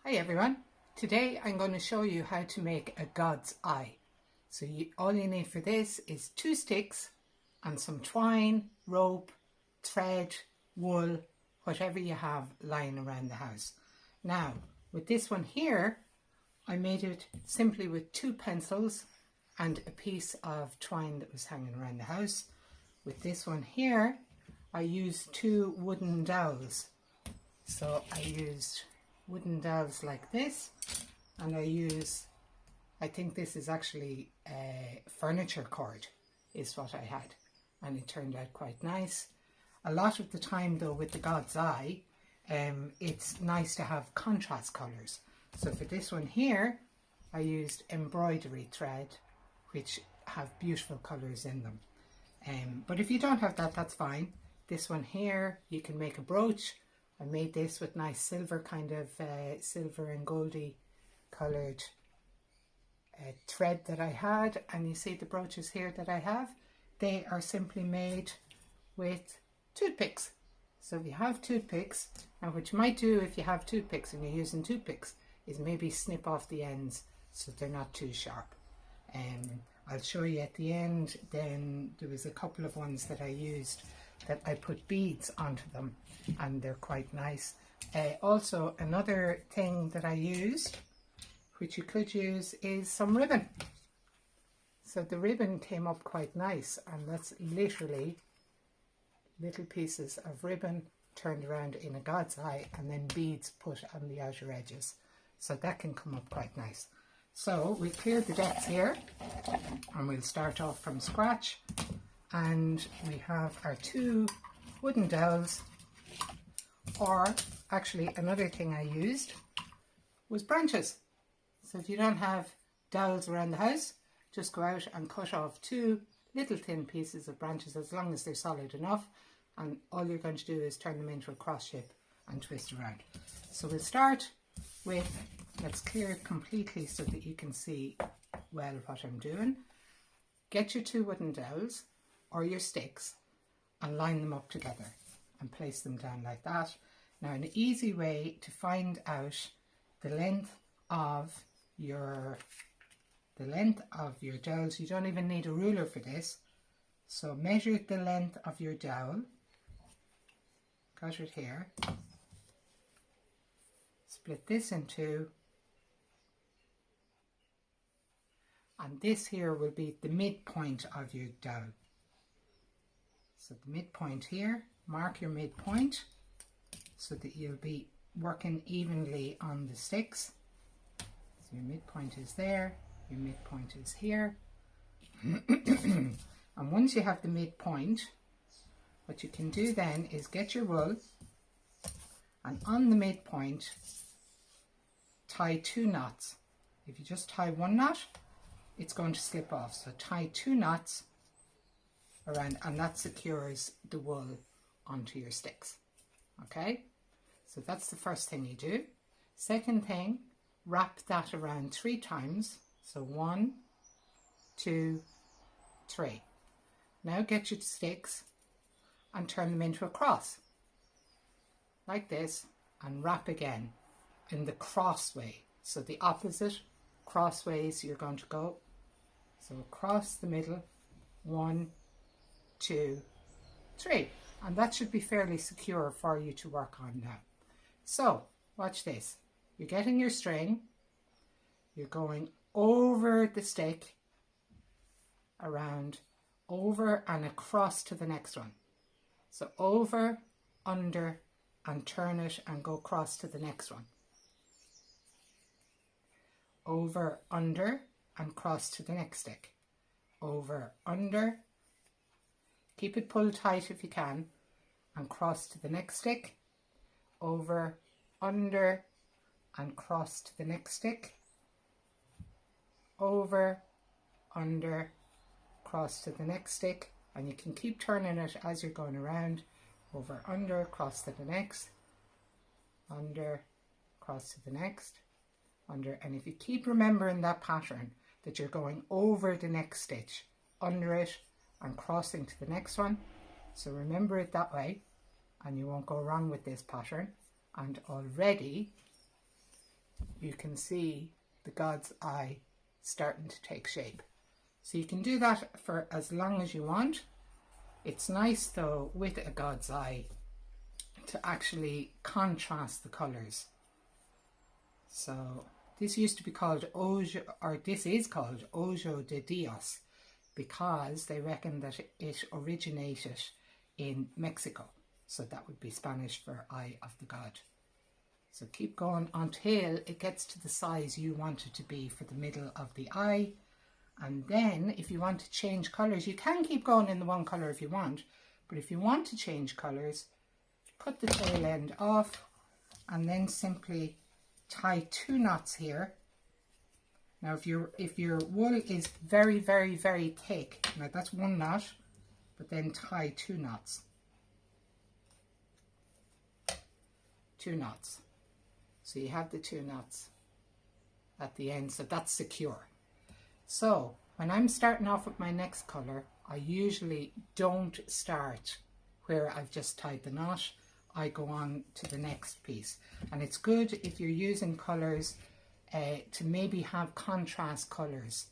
Hi everyone, today I'm going to show you how to make a God's eye. So all you need for this is 2 sticks and some twine, rope, thread, wool, whatever you have lying around the house. Now with this one here, I made it simply with 2 pencils and a piece of twine that was hanging around the house. With this one here, I used 2 wooden dowels. So I used wooden dowels like this, and I think this is actually a furniture cord is what I had, and it turned out quite nice. A lot of the time though with the God's eye, it's nice to have contrast colours. So for this one here, I used embroidery thread, which have beautiful colours in them. But if you don't have that, that's fine. This one here, you can make a brooch. I made this with nice silver, kind of silver and goldy coloured thread that I had. And you see the brooches here that I have, they are simply made with toothpicks. So if you have toothpicks, and what you might do if you have toothpicks and you're using toothpicks is maybe snip off the ends so they're not too sharp. I'll show you at the end. Then there was a couple of ones that I used that I put beads onto them, and they're quite nice. Also another thing that I used, which you could use, is some ribbon. So the ribbon came up quite nice, and that's literally little pieces of ribbon turned around in a God's eye and then beads put on the outer edges. So that can come up quite nice. So we cleared the decks here and we'll start off from scratch. And we have our 2 wooden dowels, or actually another thing I used was branches. So if you don't have dowels around the house, just go out and cut off 2 little thin pieces of branches, as long as they're solid enough, and all you're going to do is turn them into a cross shape and twist around. So we'll start with, let's clear it completely so that you can see well what I'm doing. Get your 2 wooden dowels or your sticks and line them up together and place them down like that. Now an easy way to find out the length of your dowels, you don't even need a ruler for this. So measure the length of your dowel, got it here, split this in 2, and this here will be the midpoint of your dowel. So the midpoint here, mark your midpoint so that you'll be working evenly on the sticks. So your midpoint is there, your midpoint is here. And once you have the midpoint, what you can do then is get your wool, and on the midpoint tie 2 knots. If you just tie 1 knot, it's going to slip off. So tie 2 knots around, and that secures the wool onto your sticks. Okay, so that's the first thing you do. Second thing, wrap that around 3 times. So 1, 2, 3. Now get your sticks and turn them into a cross like this, and wrap again in the cross way. So the opposite cross ways you're going to go. So across the middle, 1, 2, 3, and that should be fairly secure for you to work on now. So watch this, you're getting your string, you're going over the stick, around, over and across to the next one. So over, under, and turn it and go across to the next one. Over, under, and cross to the next stick. Over, under, keep it pulled tight if you can, and cross to the next stick. Over, under, and cross to the next stick. Over, under, cross to the next stick, and you can keep turning it as you're going around. Over, under, cross to the next, under, cross to the next, under. And if you keep remembering that pattern, that you're going over the next stitch, under it, and crossing to the next one, so remember it that way and you won't go wrong with this pattern. And already you can see the God's eye starting to take shape. So you can do that for as long as you want. It's nice though with a God's eye to actually contrast the colours. So this used to be called Ojo, or this is called Ojo de Dios, because they reckon that it originated in Mexico. So that would be Spanish for Eye of the God. So keep going until it gets to the size you want it to be for the middle of the eye. And then if you want to change colours, you can keep going in the one colour if you want. But if you want to change colours, cut the tail end off and then simply tie 2 knots here. Now if your wool is very, very, very thick, now that's 1 knot, but then tie 2 knots. 2 knots. So you have the 2 knots at the end, so that's secure. So when I'm starting off with my next colour, I usually don't start where I've just tied the knot. I go on to the next piece. And it's good if you're using colours to maybe have contrast colours,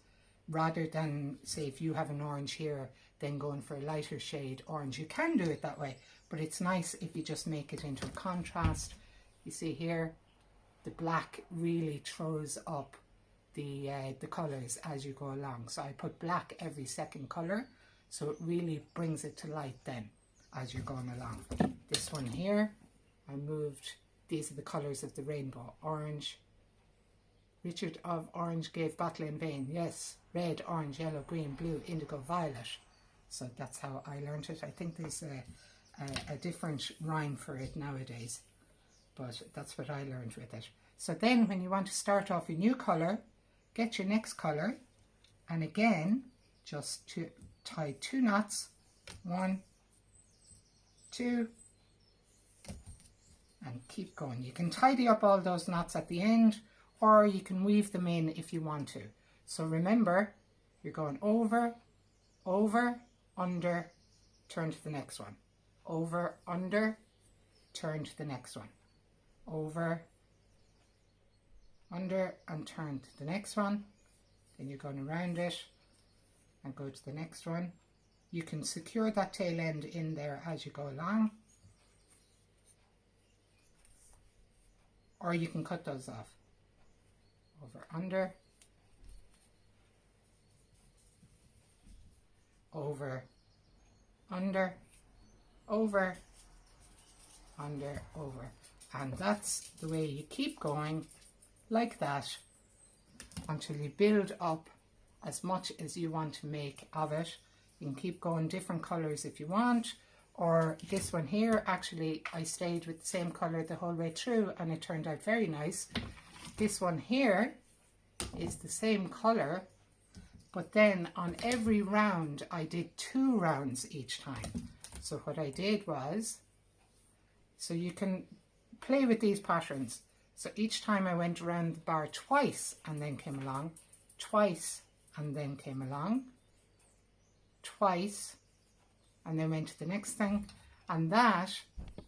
rather than, say, if you have an orange here, then going for a lighter shade orange. You can do it that way, but it's nice if you just make it into a contrast. You see here, the black really throws up the colours as you go along. So I put black every second colour, so it really brings it to light then as you're going along. This one here, I moved, these are the colours of the rainbow. Orange, Richard of Orange gave battle in vain. Yes, red, orange, yellow, green, blue, indigo, violet. So that's how I learned it. I think there's a different rhyme for it nowadays, but that's what I learned with it. So then when you want to start off a new colour, get your next colour, and again, just to tie 2 knots, 1, 2, and keep going. You can tidy up all those knots at the end, or you can weave them in if you want to. So remember, you're going over, over, under, turn to the next one. Over, under, turn to the next one. Over, under, and turn to the next one. Then you're going around it and go to the next one. You can secure that tail end in there as you go along, or you can cut those off. Over, under, over, under, over, under, over. And that's the way you keep going like that until you build up as much as you want to make of it. You can keep going different colours if you want, or this one here, actually I stayed with the same colour the whole way through and it turned out very nice. This one here is the same colour, but then on every round I did 2 rounds each time. So what I did was, so you can play with these patterns. So each time I went around the bar twice and then came along, twice and then came along, twice and then went to the next thing, and that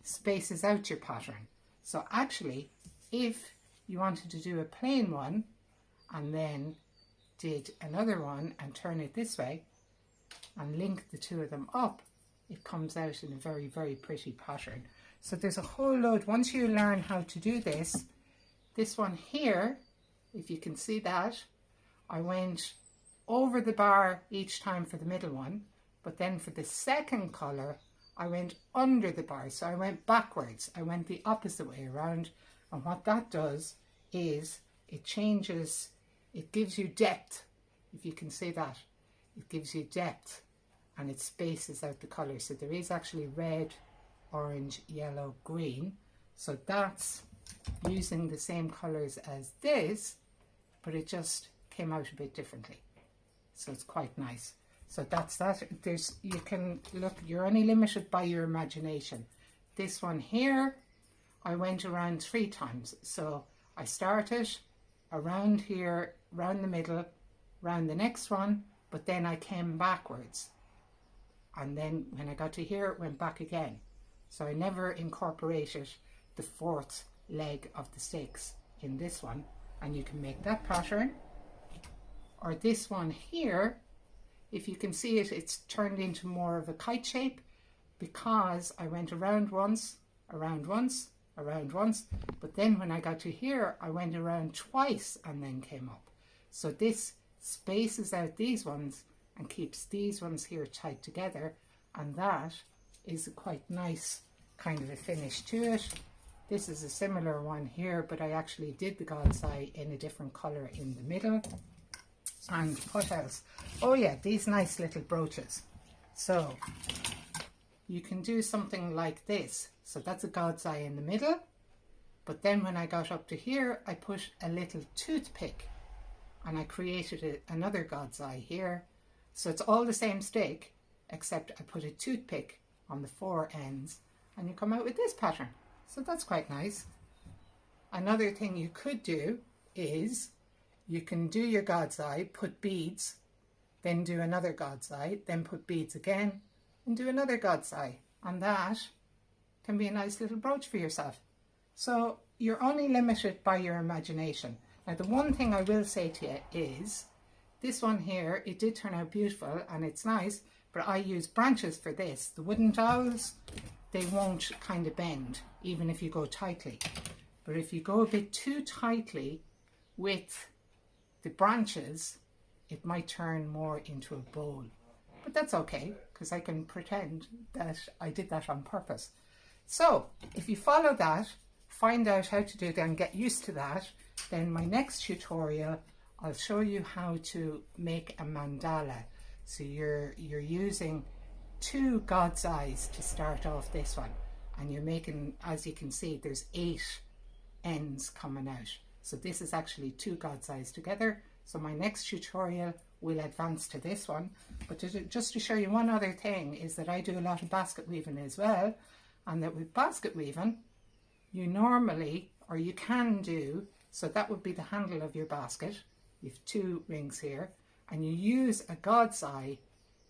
spaces out your pattern. So actually, if you wanted to do a plain one and then did another one and turn it this way and link the 2 of them up, it comes out in a very, very pretty pattern. So there's a whole load. Once you learn how to do this, this one here, if you can see that, I went over the bar each time for the middle one, but then for the second colour, I went under the bar. So I went backwards. I went the opposite way around. And what that does is it changes, it gives you depth. If you can see that, it gives you depth and it spaces out the colour. So there is actually red, orange, yellow, green. So that's using the same colours as this, but it just came out a bit differently. So it's quite nice. So that's that. There's, you can look, you're only limited by your imagination. This one here, I went around 3 times. So I started around here, round the middle, round the next one, but then I came backwards. And then when I got to here, it went back again. So I never incorporated the 4th leg of the sticks in this one. and you can make that pattern. Or this one here, if you can see it, it's turned into more of a kite shape because I went around once, around once, around once, but then when I got to here, I went around twice and then came up. So this spaces out these ones and keeps these ones here tight together, and that is a quite nice kind of a finish to it. This is a similar one here, but I actually did the God's Eye in a different colour in the middle. And what else? Oh yeah, these nice little brooches. So you can do something like this. So that's a God's Eye in the middle, but then when I got up to here, I put a little toothpick and I created another God's Eye here. So it's all the same stick, except I put a toothpick on the 4 ends, and you come out with this pattern. So that's quite nice. Another thing you could do is you can do your God's Eye, put beads, then do another God's Eye, then put beads again, and do another God's Eye. And that can be a nice little brooch for yourself. So you're only limited by your imagination. Now the one thing I will say to you is, this one here, it did turn out beautiful and it's nice, but I use branches for this. The wooden dowels, they won't kind of bend, even if you go tightly. But if you go a bit too tightly with the branches, it might turn more into a bowl. But that's okay, because I can pretend that I did that on purpose. So if you follow that, find out how to do it and get used to that, then my next tutorial, I'll show you how to make a mandala. So you're using 2 God's Eyes to start off this one, and you're making, as you can see, there's 8 ends coming out. So this is actually 2 God's Eyes together. So my next tutorial will advance to this one. But just to show you one other thing is that I do a lot of basket weaving as well, and that with basket weaving, you normally, or you can do, so that would be the handle of your basket. You have 2 rings here, and you use a God's Eye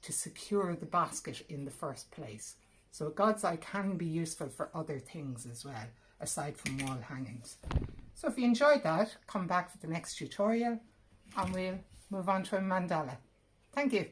to secure the basket in the first place. So a God's Eye can be useful for other things as well, aside from wall hangings. So if you enjoyed that, come back for the next tutorial and we'll move on to a mandala. Thank you.